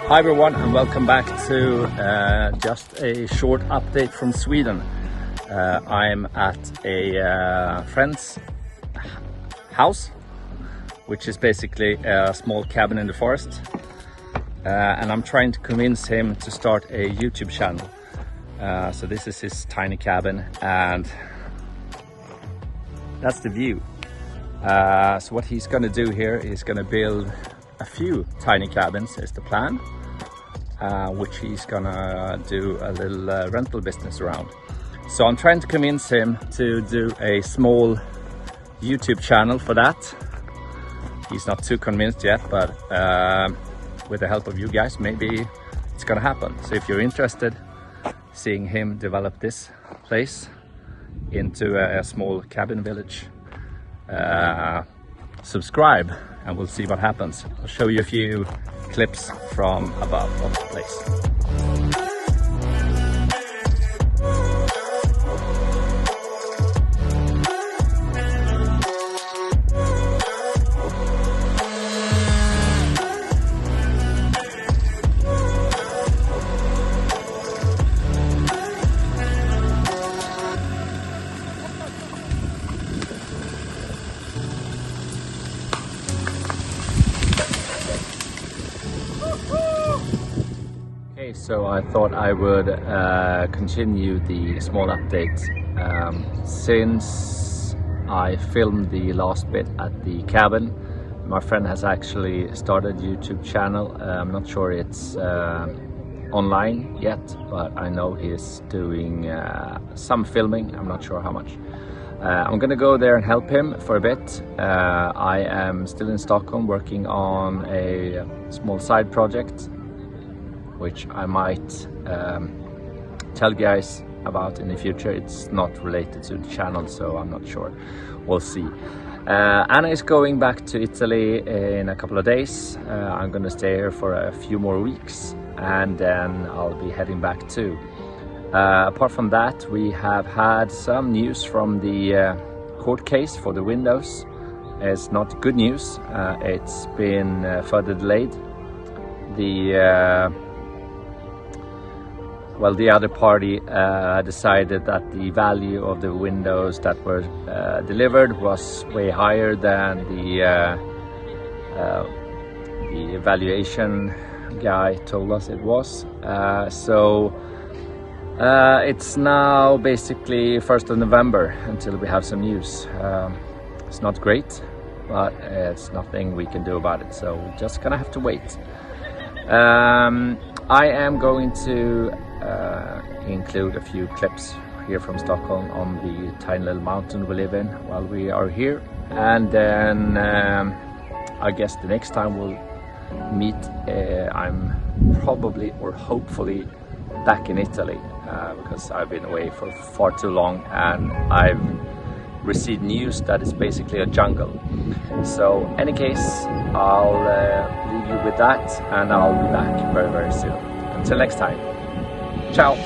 Hi everyone, and welcome back to just a short update from Sweden. I'm at a friend's house, which is basically a small cabin in the forest, and I'm trying to convince him to start a YouTube channel. So this is his tiny cabin, and that's the view. So what he's gonna do here is gonna build a few tiny cabins is the plan, which he's gonna do a little rental business around. So I'm trying to convince him to do a small YouTube channel for that. He's not too convinced yet, but with the help of you guys, maybe it's gonna happen. So if you're interested seeing him develop this place into a small cabin village, subscribe and we'll see what happens. I'll show you a few clips from above of the place. So I thought I would continue the small update. Since I filmed the last bit at the cabin, my friend has actually started a YouTube channel. I'm not sure it's online yet, but I know he's doing some filming. I'm not sure how much. I'm gonna go there and help him for a bit. I am still in Stockholm working on a small side project, which I might tell you guys about in the future. It's not related to the channel, so I'm not sure. We'll see. Anna is going back to Italy in a couple of days. I'm gonna stay here for a few more weeks, and then I'll be heading back too. Apart from that, we have had some news from the court case for the windows. It's not good news. It's been further delayed. The other party decided that the value of the windows that were delivered was way higher than the valuation guy told us it was. So it's now basically 1st of November until we have some news. It's not great, but it's nothing we can do about it. So we're just gonna have to wait. I am going to include a few clips here from Stockholm on the tiny little mountain we live in while we are here, and then I guess the next time we'll meet, I'm probably or hopefully back in Italy, because I've been away for far too long and I've received news that it's basically a jungle. So in any case, I'll leave you with that, and I'll be back very soon. Until next time, ciao.